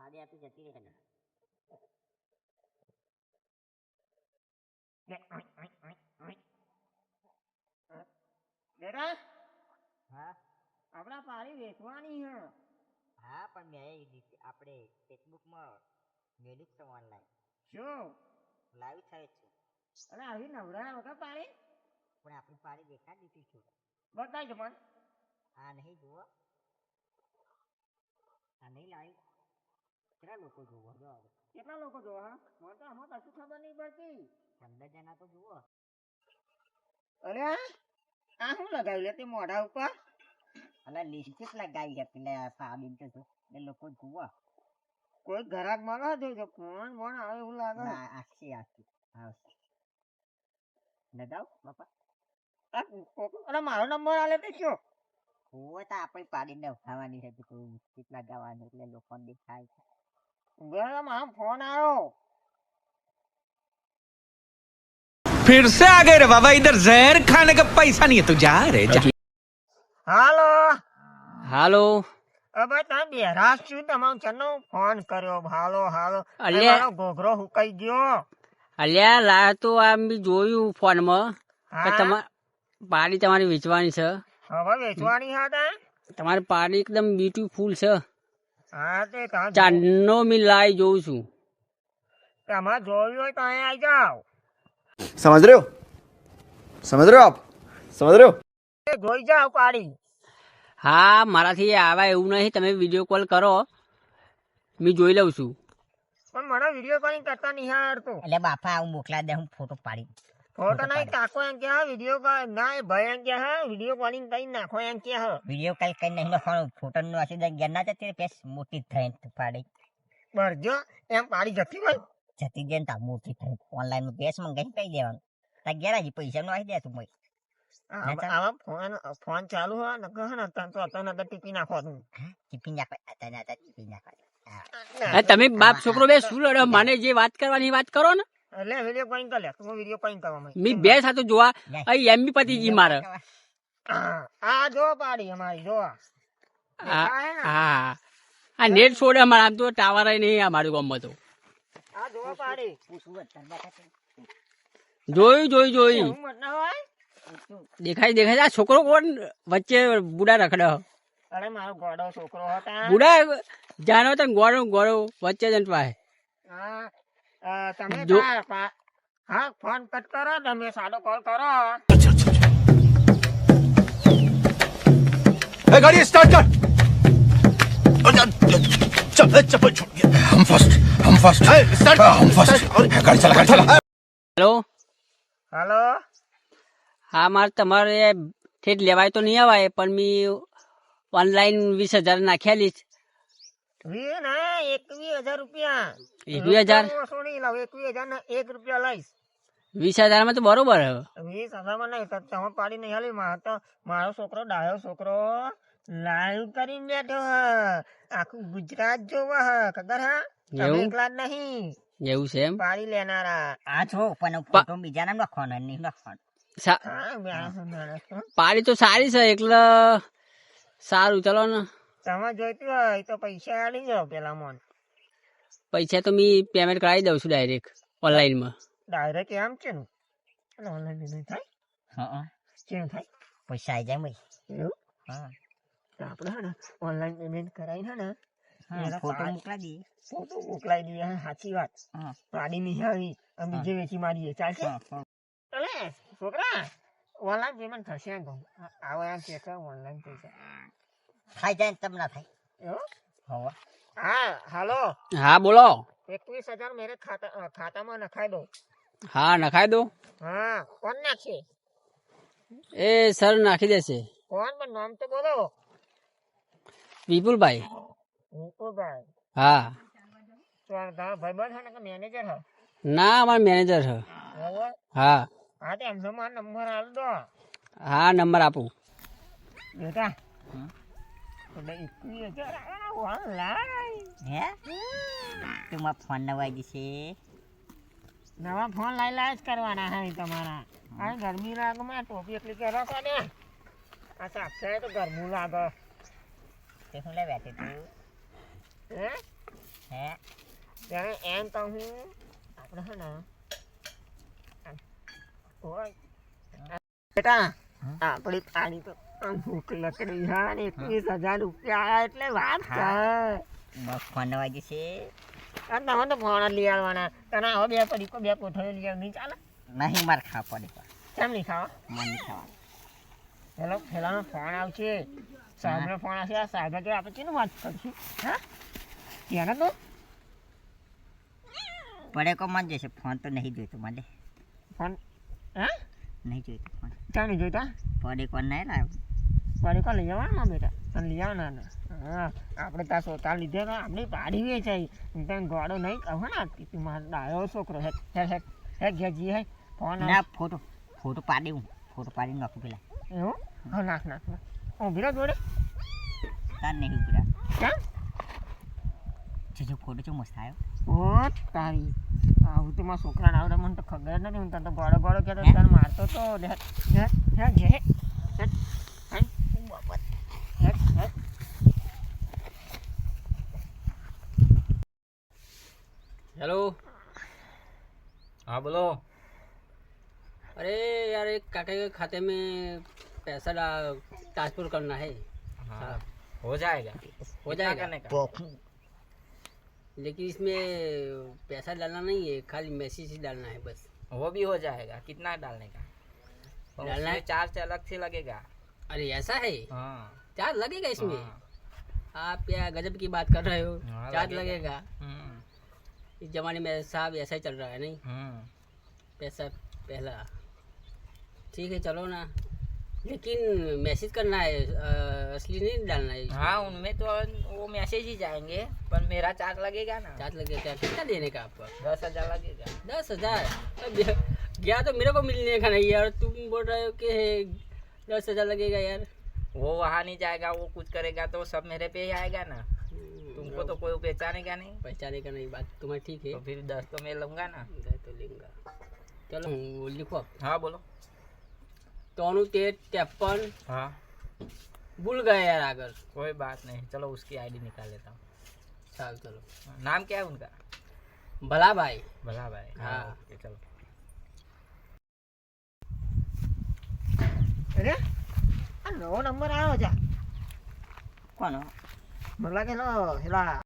પાડી આપી જતી રહે ને બેટા હા આપણા પાડી વેચવાની હે. હા પણ મેં આપણે ફેસબુકમાં મેળ્યું છે ઓનલાઈન શું લાઈવ થાય છે અરે આવી નવરા વગર પાડી પણ આપણી પાડી દેખાડી દીધી છું બતાવજો પણ આ નહીં જુઓ આ નહીં લાઈવ કેટલા લોકો જુઓ જો હવે કેટલા લોકો જો હા મને તો આમાં કશું ખબર નહીં પડતી 15 જણા તો જુઓ અરે આ શું લગાવ્યું લે તે મોઢા ઉપર એટલે લિપસ્ટિક લગાવી છે એટલે સાબિન તો એ લોકો જુઓ કોઈ ઘરાક મળે જોજો ફોન ફોન આવે એવું લાગે ના આખી આવશે લગાવ બાપા અરે મારો નંબર આલે તો શું હોવે તો આપણી પાડીને ઉઠાવવાની છે કોઈ લિપસ્ટિક લગાવવાની એટલે લોકોને દેખાય છે મારો ફોન આવ્યો फिर से आ गए रे बाबा इधर जहर खाने का पैसा नहीं है तू जा रे जा હાલો હાલો હવે તમે બેરાશ છું તમારો ચનો ફોન કર્યો હાલો હાલો અલ્યા. મારો ઘોઘરો હુકાઈ ગયો અલ્યા લા તો આમ બી જોયું ફોનમાં કે હા પાડી તમારી વેચવાની છે. હવે વેચવાની હતા તમારી પાડી એકદમ બ્યુટીફુલ છે. હા તે તમે ચાંદનો મી લાઈ જોઉં છું. તમારે જોયું હોય તો અહીંયા આવી જાઓ समझ रहे हो आप समझ रहे हो એ જોઈ જાઓ પાડી હા મારાથી આવા એવું નહીં, તમે વિડીયો કોલ કરો મેં જોઈ લઉં છું. પણ મને વિડીયો કોલિંગ કરતા નહીં આવડતું એટલે બાપા આવું મોકલા દે હું ફોટો પાડી ફોટો નહીં કાકો એમ કે વિડીયો કોલ ના એ ભાઈ એમ કે હા વિડીયો કોલિંગ કરી નાખો એમ કે હા વિડીયો કઈ કઈ નહીં લખવાનું ફોટો નું આશી ગયા ના જતી પેસ મોટી થઈ પાડી બરજો એમ પાડી જતી હોય જતી જઈને તા મોટી થઈ ઓનલાઈન ગેસ મંગાઈ કહી દેવાનું તા ગયા હજી પૈસા નું આવી દે તું ભાઈ આવા ફોન ચાલુ હોય ને કહે ને તો અત્યારે ટીપી નાખો તું ટિફિન નાખવા ટિફિન નાખવા તમે બાપ છોકરો બે શું લડો, મને જે વાત કરવાની વાત કરો ને. એટલે વિડીયો કોલિંગ કરી લે તું વિડીયો કોલિંગ કરવા માંગ મેં બે સાથે જોવા અહીં એમ બી પતિજી મારે. આ જો પાડી અમારી જો હા આ નેટ છોડે અમારે, આમ તો ટાવર નહીં અમારું ગામમાં તો. આ જો પાડી જોયું એવું મત ના હોય દેખાય આ છોકરો કોણ વચ્ચે બુડા રખડે. અરે મારો ગોડો છોકરો હતા બુડા જાનો તો ગોળો વચ્ચે જન પાહે. હા તમે જો- હા ફોન કટ કરો તમે સાદો કોલ કરો गाड़ी स्टार्ट कर चप्पल छूट गया हम फर्स्ट स्टार्ट गाड़ी चला હેલો હાલો હા મારે તમારે ઠેઠ લેવાય તો નહીં આવાય, પણ મેં ઓનલાઈન 20,000 નાખ્યાલી જ. 21,000 રૂપિયા 21,000 છોડી લાવ 21,000 ને 1 રૂપિયા લઈશ 20,000 માં તો બરોબર હે. 20,000 માં નહીં તમે પાડી નહીં હાલી મારો છોકરો ડાયો છોકરો લાઈવ કરીને બેઠો હ આખું ગુજરાત જોવા હ ખબર હા તમે એવું? એકલા જ નહીં એવું છે એમ. પાડી લેનારા આ છો પણ ફોટો બીજા નામ લખવાનો નહીં લખવાનો હા માણસ તો. પાડી તો સારી છે એટલે સારું ચલો ને. તમે જોઈતું હોય તો પૈસા આલી જાઓ પેલા મોન પૈસા તો મેં પેમેન્ટ કરાવી દઉં છું ડાયરેક્ટ ઓનલાઈનમાં. ડાયરેક્ટ એમ છે ને ઓનલાઈન પેમેન્ટ થાય હા કેમ થાય પૈસા આવી જાય ભાઈ એવું હા તો આપણે હે ને ઓનલાઈન પેમેન્ટ કરાવીને હે ને એના ફોટો પાડ- મોકલા દઈએ ફોટો મોકલાઈ દઈએ હા, સાચી વાત હા પાડી નહીં આવી અમે બીજે વેચી મારીએ ચાલશે અલે છોકરા ઓનલાઈન પેમેન્ટ થશે એમ કહું આવો એમ છે કે ઓનલાઈન પૈસા થાય જાય ને તમ ના થાય એવું હવે હા હાલો હા બોલો. 21,000 મેરે ખાતામાં નખાઈ દો હા નખાઈ દો. હા કોણ નાખશે એ સર નાખી દેશે. કોણ પણ નામ તો બોલો વિપુલભાઈ. વિપુલભાઈ હા તો તમારા ભાઈબંધ છે ને કે મેનેજર હે ના અમારા મેનેજર છે. બરાબર હા હા તો એમનો મારો નંબર આલ દો હા નંબર આપું. બેટા એટલે 21,000 ઓનલાઈન હે તું મારા ફોન નવાઈ જશે નવા ફોન લાઈ જ કરવાના હે તમારા આ ગરમી લાગમાં ટોપી એટલી કરો છો ને આ સાક્ષાત તો ગરમી લાગે તે હું લે બેઠી તું હે હે ત્યારે એમ તો હું આપણે છે ને ઓય બેટા આપણી પાણી તો ભૂખ લકડી હા ને 21,000 રૂપિયા આયા એટલે વાત છે ફોન વાગે છે આ તમે તો ફોન જ લઈ આવવાના તને હવે બે પડીકો બે કોઠળીઓ લઈ આવ નહીં ચાલે નહીં માર ખાવા પડે કેમ નહીં ખાવા મન નહીં ખાવાનું પેલો પેલાનો ફોન આવશે સાહેબનો ફોન આવશે આ સાહેબ કે આપણે કેનું વાત કરીશું હા ત્યાં તો પડે કો મન જશે ફોન તો નહીં જોઈતો મને ફોન હા નહીં જોઈતો ફોન ક્યાં નહીં જોઈતા પડે કો નહીં લાવ પડીકો લઈ આવવાના બેટા તને લઈ આવવાના હા આપણે ત્યાં સોતા લીધે તો આપણી પાડી વેચાઈ તને ગોળો નહીં કહો ને મારો ડાયો છોકરો હે હે હે ઘેજી હે ફોન ના ફોટો પાડી હું ફોટો પાડી નાખું પેલા એવું હા નાખ નાખ ઊભી રહો જોડે તાર નહીં ઉભરા કેમ જો ફોટો ચો મસ્ત આવ્યો ઓ તારી આવું તો મારા છોકરાને આવડે મને તો ખબર નથી હું તને તો ગોળો ગોળો કહેતો તને મારતો તો હે હે હે ઘે હે બાપા હે હે हेलो हाँ बोलो। अरे यार एक काका के खाते में पैसा ट्रांसफर करना है हाँ हो जाएगा। हो कितना जाएगा करने का? लेकिन इसमें पैसा डालना नहीं है, खाली मैसेज ही डालना है बस। वो भी हो जाएगा। कितना डालने का? और डालना है? उसमें चार्ज अलग से लगेगा। अरे ऐसा है, हाँ चार्ज लगेगा इसमें? हाँ। आप क्या गजब की बात कर रहे हो, हाँ, चार्ज लगेगा। लगेगा? इस जमाने में साहब ऐसा ही चल रहा है नहीं, पैसा पहला। ठीक है चलो ना, लेकिन मैसेज करना है, असली नहीं डालना है इसमें। हाँ उनमें तो वो मैसेज ही जाएंगे पर मेरा चार्ज लगेगा ना। चार्ज लगेगा कितना देने का आपको? 10,000 लगेगा। 10,000? अब गया तो मेरे को मिलने का नहीं यार, तुम बोल रहे हो कि 10,000 लगेगा यार। वो वहाँ नहीं जाएगा, वो कुछ करेगा तो सब मेरे पे ही आएगा ना। तुमको तो कोई पहचानेगा नहीं। पहचाने का नहीं, बात तुम्हारी ठीक है। तो फिर 10 तो मैं लूँगा ना। तो लेंगा, चलो लिखो। हाँ बोलो। 9353 हाँ भूल गए यार अगर। कोई बात नहीं, चलो उसकी आईडी निकाल लेता हूँ। चलो नाम क्या है उनका? भला भाई। भला भाई। हाँ। ओके, चलो। અરે આ નવો નંબર આવ્યો છે કોનો મને લાગે લો પેલા